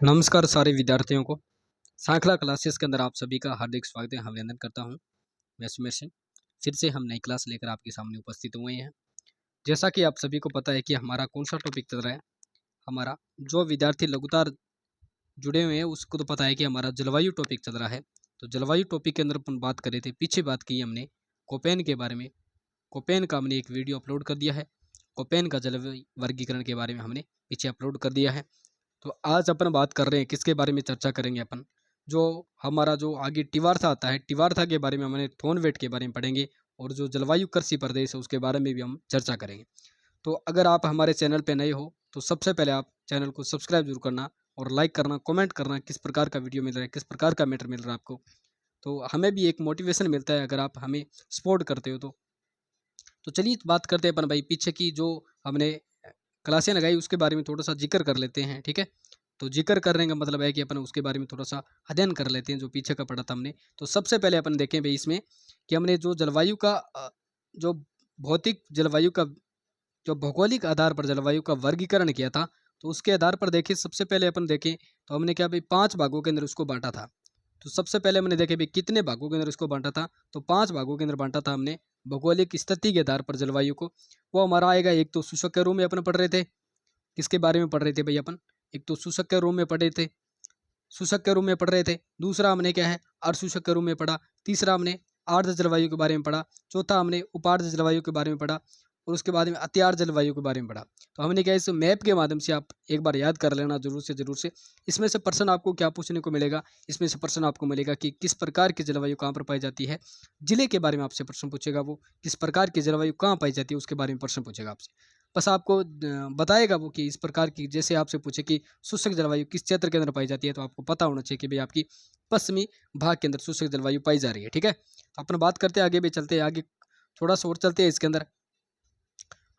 नमस्कार सारे विद्यार्थियों को श्रृंखला क्लासेस के अंदर आप सभी का हार्दिक स्वागत है। अभिनंदन करता हूं। मैं सुमेर सिंह फिर से हम नई क्लास लेकर आपके सामने उपस्थित हुए हैं। जैसा कि आप सभी को पता है कि हमारा कौन सा टॉपिक चल रहा है। हमारा जो विद्यार्थी लगातार जुड़े हुए हैं उसको तो पता है कि हमारा जलवायु टॉपिक चल रहा है। तो जलवायु टॉपिक के अंदर अपन बात कर रहे थे, पीछे बात की हमने कोपेन के बारे में। कोपेन का हमने एक वीडियो अपलोड कर दिया है। कोपेन का जलवायु वर्गीकरण के बारे में हमने पीछे अपलोड कर दिया है। तो आज अपन बात कर रहे हैं, किसके बारे में चर्चा करेंगे अपन, जो हमारा जो आगे टिवार्था आता है, टिवार्था के बारे में हमने थोनवेट के बारे में पढ़ेंगे और जो जलवायु कृषि प्रदेश है उसके बारे में भी हम चर्चा करेंगे। तो अगर आप हमारे चैनल पे नए हो तो सबसे पहले आप चैनल को सब्सक्राइब जरूर करना और लाइक करना, कमेंट करना किस प्रकार का वीडियो मिल रहा है, किस प्रकार का मैटर मिल रहा है आपको। तो हमें भी एक मोटिवेशन मिलता है अगर आप हमें सपोर्ट करते हो तो चलिए बात करते हैं अपन भाई, पीछे की जो हमने क्लासें लगाई उसके बारे में थोड़ा सा जिक्र कर लेते हैं। ठीक है, तो जिक्र करने का मतलब है कि अपन उसके बारे में थोड़ा सा अध्ययन कर लेते हैं जो पीछे का पढ़ा था हमने। तो सबसे पहले अपन देखें भाई इसमें कि हमने जो जलवायु का जो भौतिक जलवायु का जो भौगोलिक आधार पर जलवायु का वर्गीकरण किया था, तो उसके आधार पर देखें सबसे पहले अपन देखें तो हमने क्या भाई 5 भागों के अंदर उसको बांटा था। तो सबसे पहले हमने देखे भाई कितने भागों के अंदर इसको बांटा था, तो 5 भागों के अंदर बांटा था हमने भौगोलिक स्थिति के आधार पर जलवायु को। वो हमारा आएगा, एक तो शुष्क के रूप में अपन पढ़ रहे थे। किसके बारे में पढ़ रहे थे भाई अपन, एक तो शुष्क के रूप में पढ़े थे, शुष्क के रूप में पढ़ रहे थे। दूसरा हमने क्या है अर्धशुष्क के रूप में पढ़ा। तीसरा हमने आर्द्र जलवायु के बारे में पढ़ा। चौथा हमने उपार्द्र जलवायु के बारे में पढ़ा और उसके बाद में अत्यार्द्र जलवायु के बारे में पढ़ा। तो हमने क्या इस मैप के माध्यम से आप एक बार याद कर लेना जरूर से। इसमें से प्रश्न आपको क्या पूछने को मिलेगा, इसमें से प्रश्न आपको मिलेगा कि किस प्रकार की जलवायु कहाँ पर पाई जाती है। जिले के बारे में आपसे प्रश्न पूछेगा, वो किस प्रकार की जलवायु कहाँ पाई जाती है उसके बारे में प्रश्न पूछेगा आपसे। बस आपको बताएगा वो कि इस प्रकार की, जैसे आपसे पूछे कि शुष्क जलवायु किस क्षेत्र के अंदर पाई जाती है, तो आपको पता होना चाहिए कि भाई आपकी पश्चिमी भाग के अंदर शुष्क जलवायु पाई जा रही है। ठीक है, तो अपन बात करते हैं आगे भी चलते हैं, आगे थोड़ा सा और चलते हैं। इसके अंदर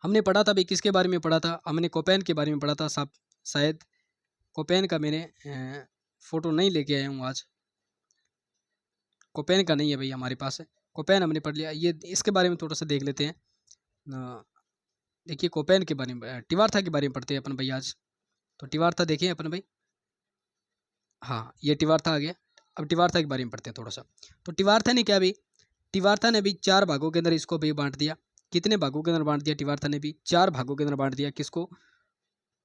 हमने पढ़ा था भाई, किसके बारे में पढ़ा था, हमने कोपेन के बारे में पढ़ा था। सब शायद कोपेन का मैंने फोटो नहीं लेके आया हूँ आज, कोपेन का नहीं है भाई हमारे पास है। कोपेन हमने पढ़ लिया, ये इसके बारे में थोड़ा सा देख लेते हैं। देखिए कोपेन के बारे में, टिवार्था के बारे में पढ़ते हैं अपन भाई आज। तो टिवार्था देखिए अपन भाई, हाँ ये टिवार्था आ गया। अब टिवार्था के बारे में पढ़ते हैं थोड़ा सा। तो टिवार्था ने क्या भी, टिवार्था ने भी 4 भागों के अंदर इसको भी बांट दिया। कितने भागों के अंदर बांट दिया टिवार्था ने भी, 4 भागों के अंदर बांट दिया। किसको,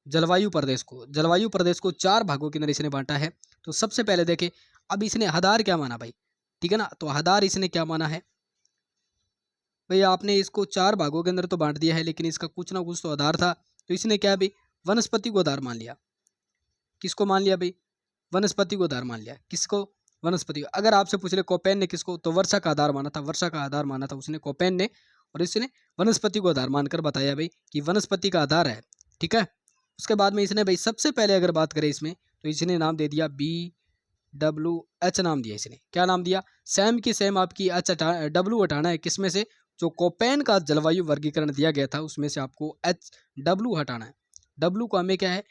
जलवायु प्रदेश को। जलवायु प्रदेश को 4 भागों के अंदर इसने बांटा है। तो सबसे पहले देखें, अब इसने हदार क्या माना भाई, ठीक है ना। तो हदार इसने क्या माना है भाई, आपने इसको 4 भागों के अंदर तो बांट दिया है लेकिन इसका कुछ ना कुछ तो आधार था। तो इसने क्या भाई वनस्पति को आधार मान लिया। किसको मान लिया भाई, वनस्पति को आधार मान लिया। किसको, वनस्पति। अगर आपसे पूछ ले कोपेन ने किसको, तो वर्षा का आधार माना था, वर्षा का आधार माना था उसने कोपेन ने। और इसने वनस्पति को आधार मानकर बताया भाई कि वनस्पति का आधार है। ठीक है, उसके बाद में इसने भाई सबसे पहले अगर बात करें इसमें, तो इसने नाम दे दिया BWH नाम दिया इसने। क्या नाम दिया, सेम की सेम आपकी डब्लू हटाना है। किसमें से, जो कोपेन का जलवायु वर्गीकरण दिया गया था उसमें से आपको डब्लू हटाना है। डब्लू को हमें क्या है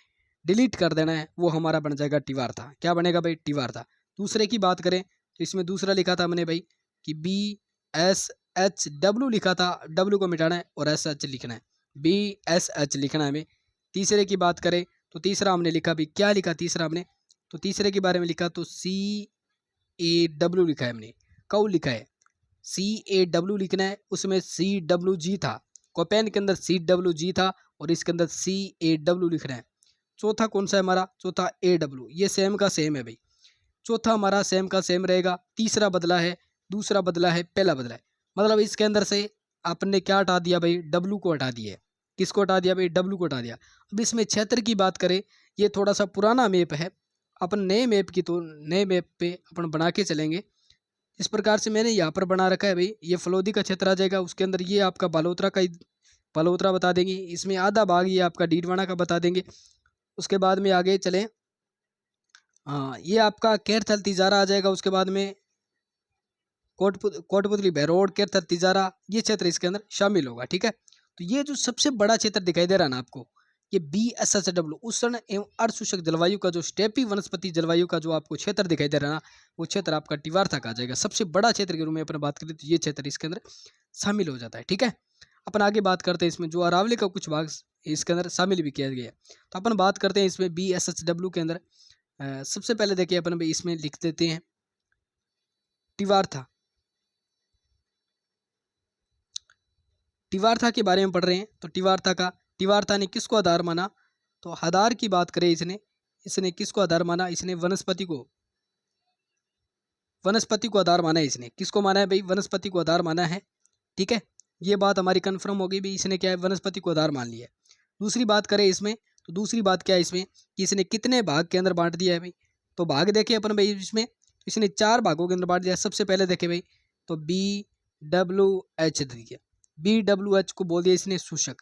डिलीट कर देना है, वो हमारा बन जाएगा टिवार्था। क्या बनेगा भाई, टिवार्था। दूसरे की बात करें तो इसमें दूसरा लिखा था हमने भाई कि BSHW लिखा था, डब्लू को मिटाना है और SH लिखना है, BSH लिखना है हमें। तीसरे की बात करें तो तीसरा हमने लिखा भी, क्या लिखा तीसरा हमने, तो तीसरे के बारे में लिखा तो CAW लिखा है हमने। कौ लिखा है CAW लिखना है, उसमें CWG था। कोपेन के अंदर CWG था और इसके अंदर CAW लिखना है। चौथा कौन सा है हमारा, चौथा AW। ये सेम का सेम है भाई, चौथा हमारा सेम का सेम रहेगा। तीसरा बदला है, दूसरा बदला है, पहला बदला है। मतलब इसके अंदर से आपने क्या हटा दिया भाई, डब्लू को हटा दिया है। किसको हटा दिया भाई, डब्लू को हटा दिया। अब इसमें क्षेत्र की बात करें, ये थोड़ा सा पुराना मैप है, अपन नए मैप की तो नए मैप पे अपन बना के चलेंगे। इस प्रकार से मैंने यहाँ पर बना रखा है भाई, ये फलोदी का क्षेत्र आ जाएगा। उसके अंदर ये आपका बालोतरा का, बालोतरा बता देंगे। इसमें आधा भाग ये आपका डीडवाना का बता देंगे। उसके बाद में आगे चलें, हाँ ये आपका केरथल तिजारा आ जाएगा। उसके बाद में कोटपुतली भैरोड केरथल तिजारा, ये क्षेत्र इसके अंदर शामिल होगा। ठीक है, तो ये जो सबसे बड़ा क्षेत्र दिखाई दे रहा है ना आपको, ये BSHW उष्ण एवं अर्धशुष्क जलवायु का जो स्टेपी वनस्पति जलवायु का जो आपको क्षेत्र दिखाई दे रहा है ना, वो क्षेत्र आपका टिवार्था का आ जाएगा। सबसे बड़ा क्षेत्र के रूप में अपन बात करें तो ये क्षेत्र इसके अंदर शामिल हो जाता है। ठीक है, अपन आगे बात करते हैं इसमें जो अरावली का कुछ भाग इसके अंदर शामिल भी किया गया है। तो अपन बात करते हैं इसमें BSHW के अंदर सबसे पहले देखिए अपन भाई इसमें लिख देते हैं टिवार्था। टिवार्था के बारे में पढ़ रहे हैं तो टिवार्था ने किसको आधार माना? तो आधार की बात करें इसने इसने किसको आधार माना? इसने वनस्पति को आधार माना है। इसने किसको माना है भाई? वनस्पति को आधार माना है। ठीक है, ये बात हमारी कंफर्म हो गई भाई, इसने क्या है? वनस्पति को आधार मान लिया है। दूसरी बात करें इसमें तो दूसरी बात क्या है इसमें कि इसने कितने भाग के अंदर बांट दिया है भाई? तो भाग देखे अपन भाई इसमें इसने 4 भागों के अंदर बांट दिया। सबसे पहले देखे भाई तो BWH दिया। BWH को बोल दिया इसने शोषक।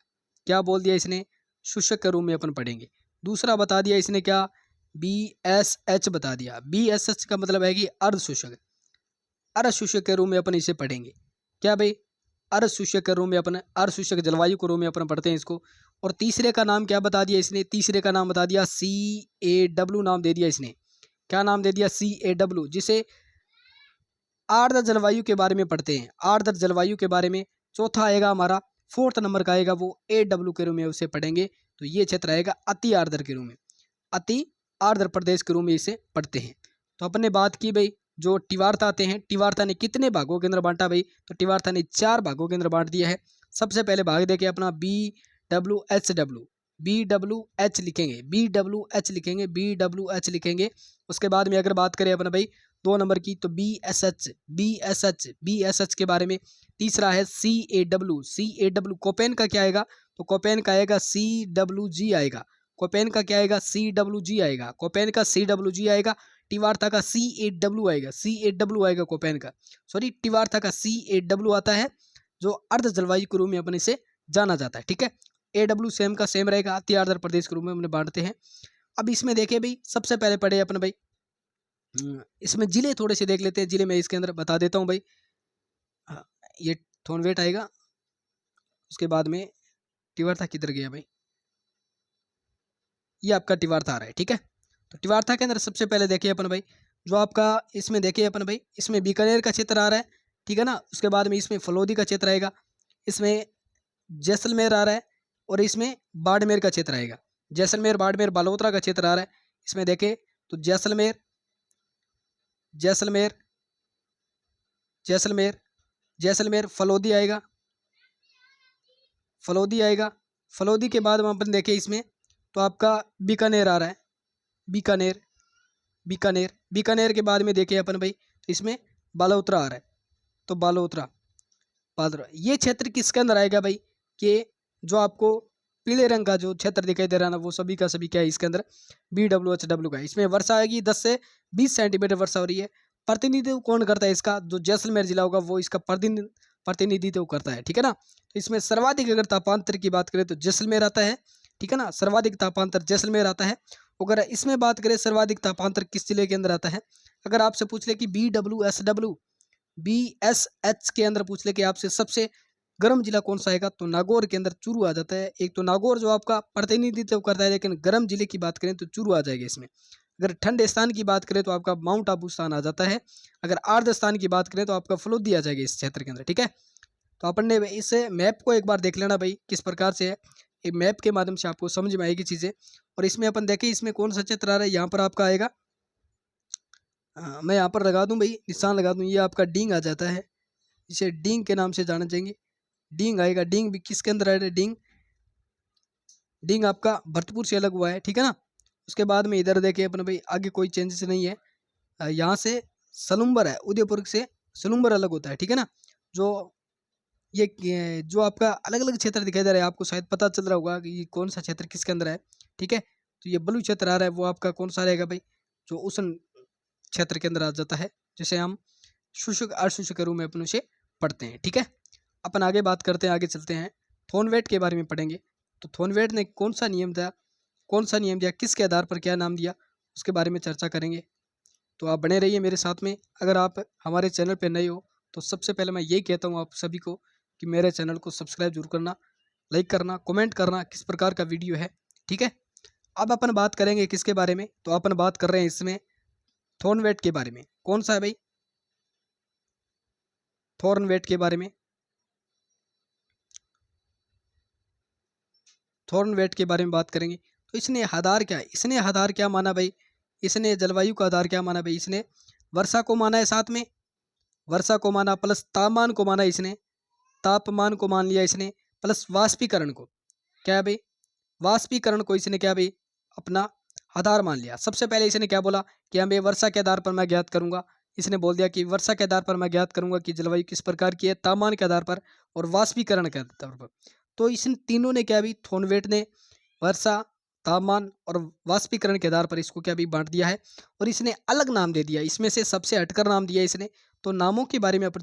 क्या बोल दिया इसने? शोषक के रूप में अपन पढ़ेंगे। दूसरा बता दिया इसने क्या? BSH बता दिया। BSH का मतलब है कि अर्धशोषक। अर्धशोषक के रूप में अपन इसे पढ़ेंगे। क्या भाई? अर्धशोषक के रूप में अपन अर्धशोषक जलवायु के रूप में अपन पढ़ते हैं इसको। और तीसरे का नाम क्या बता दिया इसने? तीसरे का नाम बता दिया CAW नाम दे दिया इसने। क्या नाम दे दिया? CAW, जिसे आर्द्र जलवायु के बारे में पढ़ते हैं। आर्द्र जलवायु के बारे में चौथा आएगा हमारा, 4th नंबर का आएगा वो AW के रूप में उसे पढ़ेंगे। तो ये क्षेत्र आएगा अति आर्द्र के रूप में, अति आर्द्र प्रदेश के रूप में इसे पढ़ते हैं। तो अपन ने बात की भाई जो टिवार्था आते हैं, टिवार्था ने कितने भागों के अंदर बांटा भाई? तो टिवार्था ने 4 भागों के अंदर बांट दिया है। सबसे पहले भाग देके अपना BWH लिखेंगे, BWH लिखेंगे। उसके बाद में अगर बात करें अपना भाई 2 नंबर की तो BSH के बारे में। तीसरा है CAW कोपेन का क्या आएगा? तो कोपेन का आएगा CWG आएगा। कोपेन का क्या आएगा? CWG आएगा। कोपेन का CWG आएगा। टिवार्था का CAW आएगा। CAW आएगा कोपेन का, सॉरी टिवार्था का CAW आता है, जो अर्ध जलवायु के रूप में अपने से जाना जाता है। ठीक है, AW सेम का सेम रहेगा, अति आर्द्र प्रदेश के रूप में अपने बांटते हैं। अब इसमें देखे भाई सबसे पहले पढ़े अपन भाई इसमें जिले थोड़े से देख लेते हैं। जिले में इसके अंदर बता देता हूँ भाई। ये थोनवेट आएगा, उसके बाद में टिवार्था किधर गया भाई? ये आपका टिवार्था आ रहा है। ठीक है, तो टिवार्था के अंदर सबसे पहले देखिए अपन भाई जो आपका इसमें देखिए अपन भाई इसमें बीकानेर का क्षेत्र आ रहा है। ठीक है ना, उसके बाद में इसमें फलोदी का क्षेत्र आएगा, इसमें जैसलमेर आ रहा है और इसमें बाड़मेर का क्षेत्र आएगा। जैसलमेर, बाड़मेर, बालोतरा का क्षेत्र आ रहा है। इसमें देखें तो जैसलमेर जैसलमेर जैसलमेर जैसलमेर फलोदी आएगा, फलोदी आएगा। फलोदी के बाद हम अपन देखें इसमें तो आपका बीकानेर आ रहा है, बीकानेर बीकानेर बीकानेर के बाद में देखें अपन भाई तो इसमें बालोतरा आ रहा है। तो बालोतरा ये क्षेत्र किसके अंदर आएगा भाई? कि जो आपको पीले रंग का जो क्षेत्र दिखाई दे रहा है ना, वो सभी का सभी क्या है इसके अंदर? BWHW का। इसमें वर्षा आएगी 10 से 20 सेंटीमीटर वर्षा हो रही है। प्रतिनिधित्व कौन करता है इसका? जो जैसलमेर जिला होगा वो इसका प्रतिनिधित्व करता है। ठीक है ना, तो इसमें सर्वाधिक अगर तापांतर की बात करें तो जैसलमेर आता है। ठीक है ना, सर्वाधिक तापांतर जैसलमेर आता है। अगर इसमें बात करें सर्वाधिक तापांतर किस जिले के अंदर आता है, अगर आपसे पूछ ले कि BSH के अंदर पूछ ले कि आपसे सबसे गर्म जिला कौन सा आएगा, तो नागौर के अंदर चूरू आ जाता है। एक तो नागौर जो आपका प्रतिनिधित्व करता है, लेकिन गर्म जिले की बात करें तो चूरू आ जाएगा इसमें। अगर ठंडे स्थान की बात करें तो आपका माउंट आबू स्थान आ जाता है। अगर आर्द्र स्थान की बात करें तो आपका फलोदी आ जाएगा इस क्षेत्र के अंदर। ठीक है, तो अपन ने इस मैप को एक बार देख लेना भाई किस प्रकार से है। एक मैप के माध्यम से आपको समझ में आएगी चीज़ें। और इसमें अपन देखें इसमें कौन सा क्षेत्र आ रहा है, यहाँ पर आपका आएगा, मैं यहाँ पर लगा दूँ भाई, निशान लगा दूँ, ये आपका डींग आ जाता है। इसे डींग के नाम से जाना चाहेंगे। डींग आएगा। डींग भी किसके अंदर आएगा? डींग आपका भरतपुर से अलग हुआ है। ठीक है ना, उसके बाद में इधर देखें अपन भाई आगे कोई चेंजेस नहीं है। यहाँ से सलुम्बर है, उदयपुर से सलुम्बर अलग होता है। ठीक है ना, जो ये जो आपका अलग अलग क्षेत्र दिखाई दे रहा है आपको शायद पता चल रहा होगा कि ये कौन सा क्षेत्र किसके अंदर है। ठीक है, तो ये ब्लू क्षेत्र आ रहा है वो आपका कौन सा रहेगा भाई? जो उष्ण क्षेत्र के अंदर आ जाता है, जिसे हम शुष्क अशुष्क के रूप में अपन उसे पढ़ते हैं। ठीक है, अपन आगे बात करते हैं, आगे चलते हैं। थोनवेट के बारे में पढ़ेंगे। तो थोनवेट ने कौन सा नियम दिया, किसके आधार पर क्या नाम दिया, उसके बारे में चर्चा करेंगे। तो आप बने रहिए मेरे साथ में। अगर आप हमारे चैनल पर नए हो तो सबसे पहले मैं यही कहता हूँ आप सभी को कि मेरे चैनल को सब्सक्राइब जरूर करना, लाइक करना, कमेंट करना किस प्रकार का वीडियो है। ठीक है, अब अपन बात करेंगे किसके बारे में, तो अपन बात कर रहे हैं इसमें थोर्नवेट के बारे में। कौन सा है भाई? थोर्नवेट के बारे में। थोर्नवेट के बारे में बात करेंगे। तो इसने आधार क्या माना भाई? इसने जलवायु का आधार क्या माना भाई, इसने वर्षा को माना है, साथ में वर्षा को माना प्लस तापमान को माना इसने, तापमान को मान लिया इसने, प्लस वाष्पीकरण को, क्या भाई, वाष्पीकरण को इसने क्या भाई अपना आधार मान लिया। सबसे पहले इसने क्या बोला कि हमें वर्षा के आधार पर मैं ज्ञात करूंगा, इसने बोल दिया कि वर्षा के आधार पर मैं ज्ञात करूंगा कि जलवायु किस प्रकार की है, तापमान के आधार पर और वाष्पीकरण के आधार पर। तो इन तीनों ने क्या भी, थॉर्नवेट ने वर्षा, तापमान और वाष्पीकरण के आधार पर इसको क्या भी बांट दिया है और इसने अलग नाम दे दिया, इसमें से सबसे हटकर नाम दिया इसने। तो नामों के बारे में अपन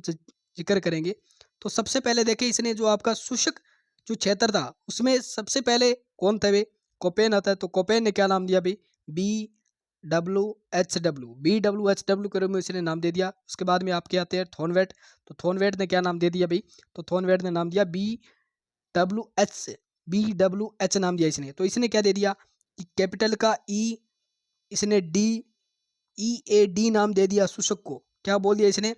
जिक्र करेंगे। तो सबसे पहले देखें इसने जो आपका शुष्क जो क्षेत्र था उसमें सबसे पहले कौन थे वे, कोपेन आता है। तो कोपेन ने क्या नाम दिया भाई, BWHW के रूप में इसने नाम दे दिया। उसके बाद में आपके आते हैं थॉर्नवेट। तो थॉर्नवेट ने क्या नाम दे दिया भाई, तो थॉर्नवेट ने नाम दिया BWH नाम दिया इसने। तो इसने क्या दे दिया कि कैपिटल का ई, इसने EAD नाम दे दिया शुष्क को, क्या बोल दिया इसने,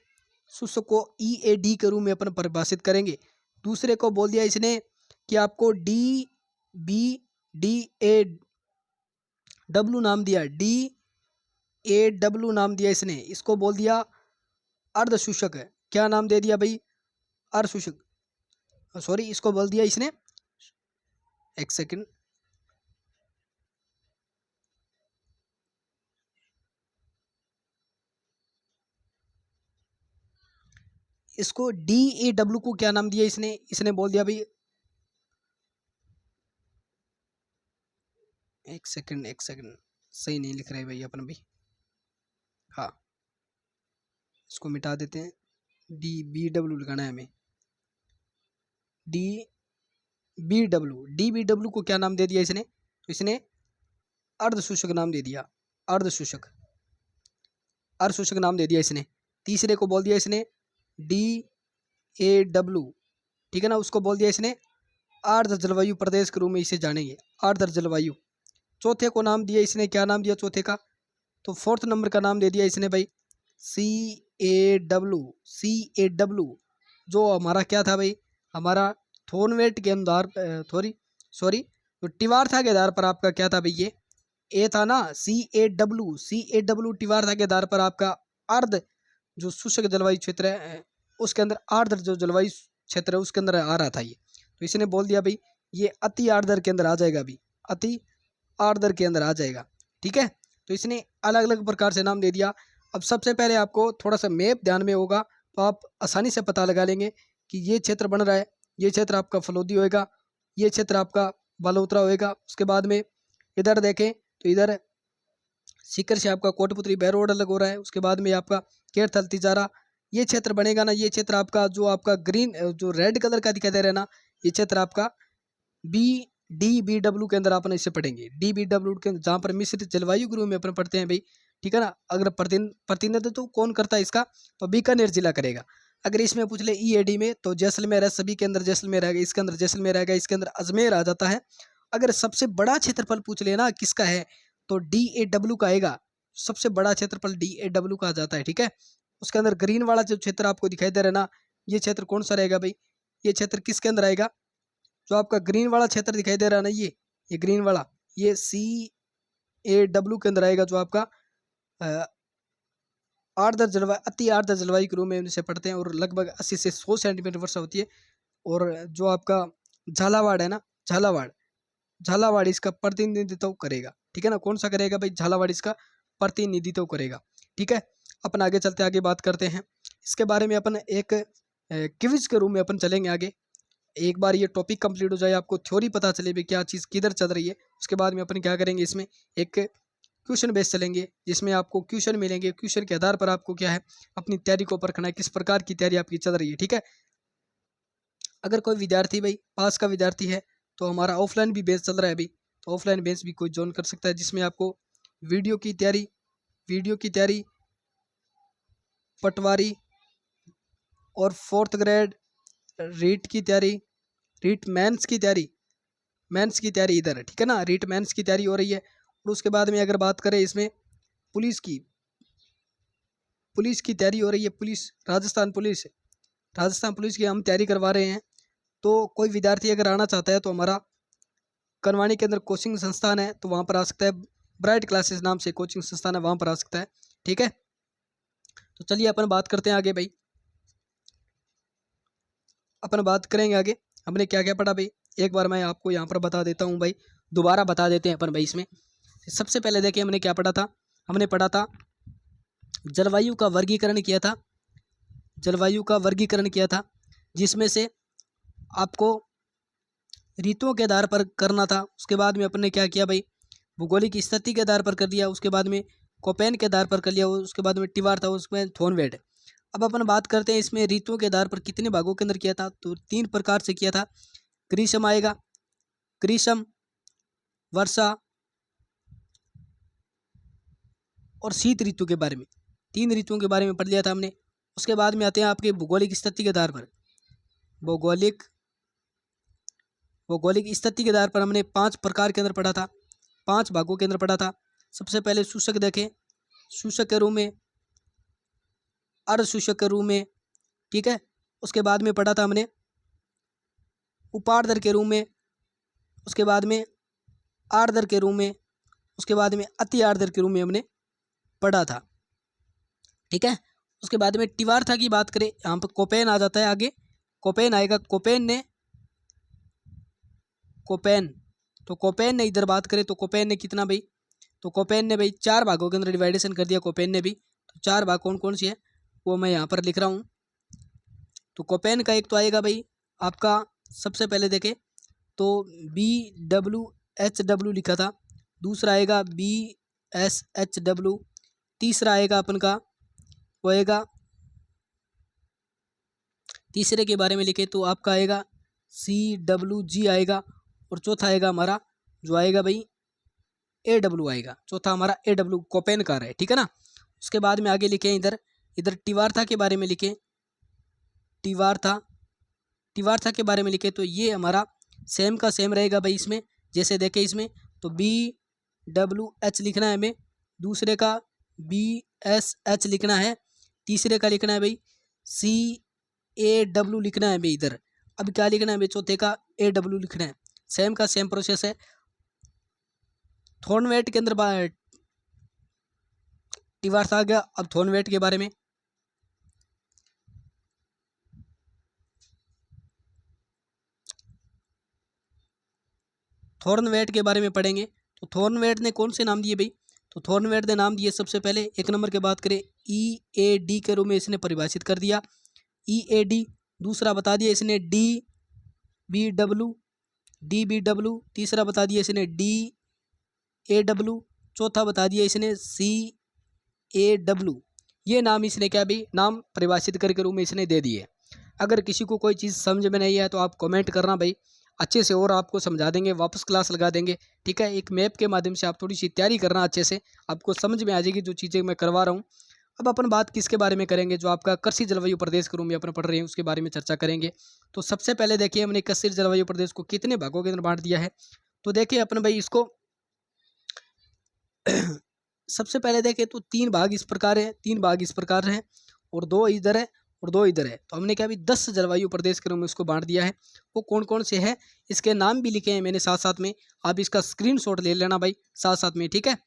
शुष्क को EAD के रूप में अपन परिभाषित करेंगे। दूसरे को बोल दिया इसने कि आपको DAW नाम दिया, DAW नाम दिया इसने, इसको बोल दिया अर्ध शुष्क है, क्या नाम दे दिया भाई, अर्ध शुष्क, सॉरी इसको बोल दिया इसने, एक सेकंड, इसको DAW को क्या नाम दिया इसने, इसने बोल दिया भाई, एक सेकंड सही नहीं लिख रहे भाई अपन भी, हाँ इसको मिटा देते हैं, DBW लगाना है हमें, DBW को क्या नाम दे दिया इसने, तो इसने अर्ध शुष्क नाम दे दिया, अर्ध शुष्क नाम दे दिया इसने। तीसरे को बोल दिया इसने DAW, ठीक है ना, उसको बोल दिया इसने आर्द्र जलवायु प्रदेश के रूप में इसे जानेंगे, आर्द्र जलवायु। चौथे को नाम दिया इसने, क्या नाम दिया चौथे का, तो फोर्थ नंबर का नाम दे दिया इसने भाई CAW, जो हमारा क्या था भाई, हमारा थॉर्नवेट के आधार सॉरी तो टिवार्था के आधार पर आपका क्या था भाई, ये ए था ना, CAW टिवार्था के आधार पर आपका अर्ध जो शुष्क जलवायु क्षेत्र है उसके अंदर आर्द्र जो जलवायु क्षेत्र है उसके अंदर आ रहा था ये। तो इसने बोल दिया भाई ये अति आर्द्र के अंदर आ जाएगा, अभी अति आर्द्र के अंदर आ जाएगा, ठीक है। तो इसने अलग अलग प्रकार से नाम दे दिया। अब सबसे पहले आपको थोड़ा सा मैप ध्यान में होगा तो आप आसानी से पता लगा लेंगे कि ये क्षेत्र बन रहा है, ये क्षेत्र आपका फलोदी होएगा, ये क्षेत्र आपका बालोतरा होएगा। उसके बाद में इधर देखें तो इधर सीकर से आपका कोटपुतली बैर रोड अलग हो रहा है। उसके बाद में आपका केरथल तिजारा ये क्षेत्र बनेगा ना, ये क्षेत्र आपका जो आपका ग्रीन जो रेड कलर का दिखाई दे रहा है ना, ये क्षेत्र आपका DBW के अंदर अपन इसे पढ़ेंगे, DBW के जहाँ पर मिश्रित जलवायु के रूप में अपन पढ़ते हैं भाई, ठीक है ना। अगर प्रतिनिधित्व तो कौन करता है इसका, तो बीकानेर जिला करेगा। अगर इसमें पूछ ले EAD में तो जैसलमेर है, सभी के अंदर जैसलमेर रहेगा, इसके अंदर जैसलमेर रहेगा, इसके अंदर अजमेर आ जाता है। अगर सबसे बड़ा क्षेत्रफल पूछ लेना किसका है तो DAW का आएगा, सबसे बड़ा क्षेत्रफल DAW का आ जाता है, ठीक है। उसके अंदर ग्रीन वाला जो क्षेत्र आपको दिखाई दे रहा है ना, ये क्षेत्र कौन सा रहेगा भाई, ये क्षेत्र किसके अंदर आएगा, जो आपका ग्रीन वाला क्षेत्र दिखाई दे रहा है ना, ये ग्रीन वाला ये CAW के अंदर आएगा, जो आपका आर्द्र जलवायु अति आर्द्र जलवायु के रूप में इसे पढ़ते हैं और लगभग 80 से 100 सेंटीमीटर वर्षा होती है। और जो आपका झालावाड़ है ना, झालावाड़ इसका प्रतिनिधित्व करेगा, ठीक है ना। कौन सा करेगा भाई, झालावाड़ इसका प्रतिनिधित्व करेगा, ठीक है। अपन आगे चलते आगे बात करते हैं इसके बारे में। अपन एक क्विज के रूप में अपन चलेंगे आगे, एक बार ये टॉपिक कंप्लीट हो जाए, आपको थ्योरी पता चले भी क्या चीज़ किधर चल रही है। उसके बाद में अपन क्या करेंगे, इसमें एक क्वेश्चन बेस चलेंगे जिसमें आपको क्वेश्चन मिलेंगे, क्वेश्चन के आधार पर आपको क्या है अपनी तैयारी को परखना है, किस प्रकार की तैयारी आपकी चल रही है, ठीक है। अगर कोई विद्यार्थी भाई पास का विद्यार्थी है तो हमारा ऑफलाइन भी बेस चल रहा है अभी, तो ऑफलाइन बेस भी कोई ज्वाइन कर सकता है, जिसमें आपको वीडियो की तैयारी पटवारी और 4th ग्रेड रीट की तैयारी, रीट मेंस की तैयारी इधर है, ठीक है ना, रीट मेंस की तैयारी हो रही है। और उसके बाद में अगर बात करें इसमें पुलिस की तैयारी हो रही है, राजस्थान पुलिस की हम तैयारी करवा रहे हैं। तो कोई विद्यार्थी अगर आना चाहता है तो हमारा करवानी के अंदर कोचिंग संस्थान है, तो वहाँ पर आ सकता है। ब्राइट क्लासेस नाम से कोचिंग संस्थान है, वहाँ पर आ सकता है। ठीक है, तो चलिए अपन बात करते हैं आगे भाई। अपन बात करेंगे आगे हमने क्या क्या पढ़ा भाई, एक बार मैं आपको यहाँ पर बता देता हूँ भाई, दोबारा बता देते हैं अपन भाई। इसमें सबसे पहले देखिए हमने क्या पढ़ा था, हमने पढ़ा था जलवायु का वर्गीकरण किया था, जलवायु का वर्गीकरण किया था, जिसमें से आपको ऋतुओं के आधार पर करना था। उसके बाद में अपन ने क्या किया भाई, भूगोलिक स्थिति के आधार पर कर दिया, उसके बाद में कोपेन के आधार पर कर लिया, उसके बाद में टिवार था, उसमें थोनवेट। अब अपन बात करते हैं इसमें ऋतुओं के आधार पर कितने भागों के अंदर किया था, तो 3 प्रकार से किया था। ग्रीष्म आएगा, ग्रीष्म, वर्षा और शीत ऋतु के बारे में, 3 ऋतुओं के बारे में पढ़ लिया था हमने। उसके बाद में आते हैं आपके भूगोलिक स्थिति के आधार पर, भौगोलिक स्थिति के आधार पर हमने 5 प्रकार के अंदर पढ़ा था, 5 भागों के अंदर पढ़ा था। सबसे पहले शुष्क देखें, शुष्क के रूप में, अर्ध शुष्क के रूप में, ठीक है। उसके बाद में पढ़ा था हमने उपार्द्र के रूप में, उसके बाद में आर्द्र के रूप में, उसके बाद में अति आर्द्र के रूप में हमने पढ़ा था। ठीक है, उसके बाद में टिवार्था की बात करें, यहाँ पर कोपेन आ जाता है आगे, कोपेन आएगा। कोपेन ने इधर बात करें तो कोपेन ने कितना भाई, तो कोपेन ने भाई 4 भागों के अंदर डिवाइडेशन कर दिया कोपेन ने भी। तो 4 भाग कौन कौन सी है वो मैं यहाँ पर लिख रहा हूँ। तो कोपेन का एक तो आएगा भाई आपका, सबसे पहले देखें तो BWHW लिखा था, दूसरा आएगा BSHW, तीसरा आएगा अपन का वो आएगा, तीसरे के बारे में लिखे तो आपका आएगा CWG आएगा, और चौथा आएगा हमारा जो आएगा भाई AW आएगा, चौथा हमारा AW कोपेन का है। ठीक है ना, उसके बाद में आगे लिखे इधर टिवार्था के बारे में लिखे, टिवार्था के बारे में लिखे तो ये हमारा सेम का सेम रहेगा भाई। इसमें जैसे देखें इसमें तो BWH लिखना है हमें, दूसरे का BSH लिखना है, तीसरे का लिखना है भाई CAW लिखना है भाई इधर। अब क्या लिखना है भाई, चौथे का AW लिखना है। सेम का सेम प्रोसेस है। थॉर्नवेट के अंदर टिवार्था आ गया। अब थॉर्नवेट के बारे में, थॉर्नवेट के बारे में पढ़ेंगे। तो थॉर्नवेट ने कौन से नाम दिए भाई, तो थॉर्नवेट ने नाम दिए सबसे पहले 1 नंबर की बात करें EAD के रूप में इसने परिभाषित कर दिया, EAD। दूसरा बता दिया इसने DBW, तीसरा बता दिया इसने DAW, चौथा बता दिया इसने CAW। ये नाम इसने क्या भी नाम परिभाषित करके रूप में इसने दे दिए। अगर किसी को कोई चीज़ समझ में नहीं है तो आप कमेंट करना भाई, अच्छे से और आपको समझा देंगे, वापस क्लास लगा देंगे। ठीक है, एक मैप के माध्यम से आप थोड़ी सी तैयारी करना, अच्छे से आपको समझ में आ जाएगी जो चीज़ें मैं करवा रहा हूँ। अब अपन बात किसके बारे में करेंगे, जो आपका कृषि जलवायु प्रदेश के रूप में अपन पढ़ रहे हैं उसके बारे में चर्चा करेंगे। तो सबसे पहले देखिए हमने कृषि जलवायु प्रदेश को कितने भागों के अंदर बांट दिया है। तो देखिए अपन भाई इसको सबसे पहले देखें तो 3 भाग इस प्रकार है, 3 भाग इस प्रकार हैं, और 2 इधर है और 2 इधर है। तो हमने क्या भी 10 जलवायु प्रदेश के रूप में इसको बांट दिया है। वो कौन कौन से है, इसके नाम भी लिखे हैं मैंने साथ साथ में, आप इसका स्क्रीनशॉट ले लेना भाई साथ साथ में। ठीक है,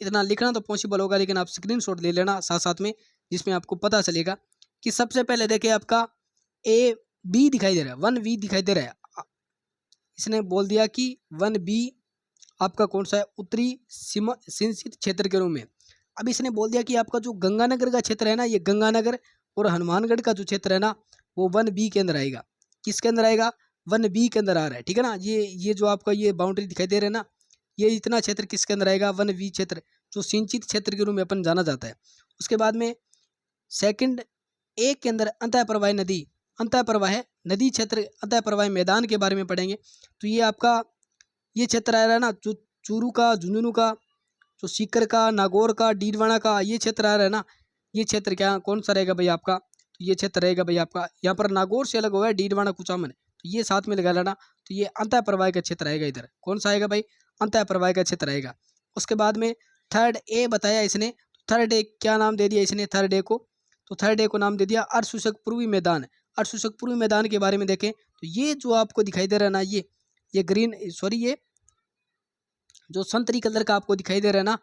इतना लिखना तो पॉसिबल होगा, लेकिन आप स्क्रीनशॉट ले लेना साथ साथ में, जिसमें आपको पता चलेगा कि सबसे पहले देखिए आपका AB दिखाई दे रहा है, 1B दिखाई दे रहा है। इसने बोल दिया कि 1B आपका कौन सा है, उत्तरी सिंचित क्षेत्र के रूप में। अब इसने बोल दिया कि आपका जो गंगानगर का क्षेत्र है ना, ये गंगानगर और हनुमानगढ़ का जो क्षेत्र है ना, वो 1B के अंदर आएगा। किसके अंदर आएगा, 1B के अंदर आ रहा है। ठीक है ना, ये जो आपका ये बाउंड्री दिखाई दे रहा है ना, ये इतना क्षेत्र किसके अंदर आएगा, 1B क्षेत्र, जो सिंचित क्षेत्र के रूप में अपन जाना जाता है। उसके बाद में सेकंड A के अंदर अंतः प्रवाह नदी, अंतः प्रवाह नदी क्षेत्र, अंतः प्रवाह मैदान के बारे में पढ़ेंगे। तो ये आपका ये क्षेत्र आ रहा है ना, जो चूरू का, झुंझुनू का, जो सीकर का, नागौर का, डीडवाना का, ये क्षेत्र आ रहा है ना, ये क्षेत्र क्या कौन सा रहेगा भाई आपका, तो ये क्षेत्र रहेगा भाई आपका, यहाँ पर नागौर से अलग हुआ है डीडवाना कुचामन, तो ये साथ में लगा लेना। तो ये अंतः प्रवाह का क्षेत्र आएगा, इधर कौन सा आएगा भाई, अंतः प्रवाह का क्षेत्र आएगा। उसके बाद में थर्ड A बताया इसने, थर्ड A क्या नाम दे दिया इसने, थर्ड A को, तो थर्ड A को नाम दे दिया अर्धशुष्क पूर्वी मैदान। अर्धशुष्क पूर्वी मैदान के बारे में देखें तो ये जो आपको दिखाई दे रहा है ना, ये ग्रीन, सॉरी जो संतरी कलर का आपको दिखाई दे रहा है ना,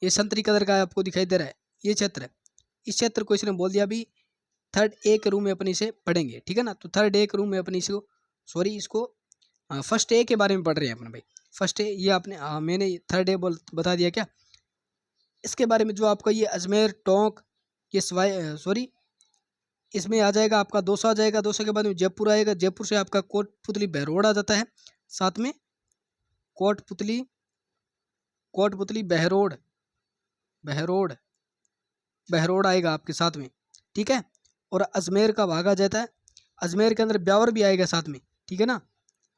ये संतरी कलर का आपको दिखाई दे रहा है, ये क्षेत्र है। इस क्षेत्र को इसने बोल दिया अभी थर्ड ए के रूम में अपन इसे पढ़ेंगे, ठीक है ना। तो थर्ड ए के रूम में अपन इसको इसको फर्स्ट ए के बारे में पढ़ रहे हैं अपन भाई। फर्स्ट ए ये आपने मैंने थर्ड ए बता दिया क्या। इसके बारे में जो आपका ये अजमेर टोंक ये इसमें आ जाएगा आपका दौसा आ जाएगा, दौसा के बाद में जयपुर आएगा, जयपुर से आपका कोटपुतली बहरोड आ जाता है, साथ में कोटपुतली बहरोड बहरोड बहरोड आएगा आपके साथ में, ठीक है। और अजमेर का भाग आ जाता है, अजमेर के अंदर ब्यावर भी आएगा साथ में, ठीक है ना।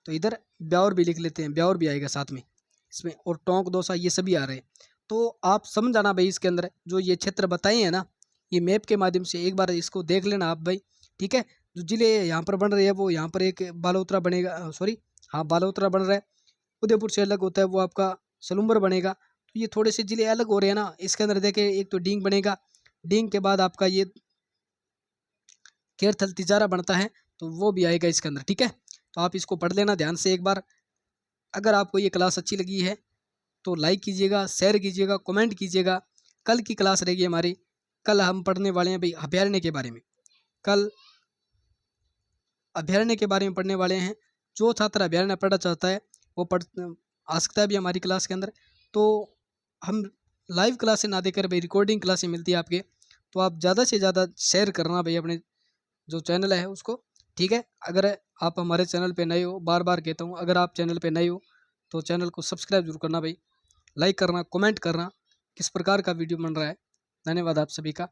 तो इधर ब्यावर भी लिख लेते हैं, ब्यावर भी आएगा साथ में इसमें, और टोंक दौसा ये सभी आ रहे हैं। तो आप समझ जाना भाई, इसके अंदर जो ये क्षेत्र बताए हैं ना, ये मैप के माध्यम से एक बार इसको देख लेना आप भाई, ठीक है। जो जिले यहाँ पर बन रहे हैं वो यहाँ पर एक बालोतरा बनेगा, हाँ बालोतरा बन रहा है। उदयपुर से अलग होता है वो आपका सलूम्बर बनेगा। तो ये थोड़े से जिले अलग हो रहे हैं ना। इसके अंदर देखे एक तो डींग बनेगा, डींग के बाद आपका ये केरथल तिजारा बनता है, तो वो भी आएगा इसके अंदर, ठीक है। तो आप इसको पढ़ लेना ध्यान से एक बार। अगर आपको ये क्लास अच्छी लगी है तो लाइक कीजिएगा, शेयर कीजिएगा, कमेंट कीजिएगा। कल की क्लास रहेगी हमारी, कल हम पढ़ने वाले हैं भाई अभयारण्य के बारे में। कल अभयारण्य के बारे में पढ़ने वाले हैं। जो छात्र अभयारण्य पढ़ना चाहता है वो आ सकता है भी हमारी क्लास के अंदर। तो हम लाइव क्लासें ना देकर भाई रिकॉर्डिंग क्लासें मिलती है आपके, तो आप ज़्यादा से ज़्यादा शेयर करना भाई अपने जो चैनल है उसको, ठीक है। अगर आप हमारे चैनल पे नए हो, बार बार कहता हूँ, अगर आप चैनल पे नए हो तो चैनल को सब्सक्राइब जरूर करना भाई, लाइक करना, कमेंट करना किस प्रकार का वीडियो बन रहा है। धन्यवाद आप सभी का।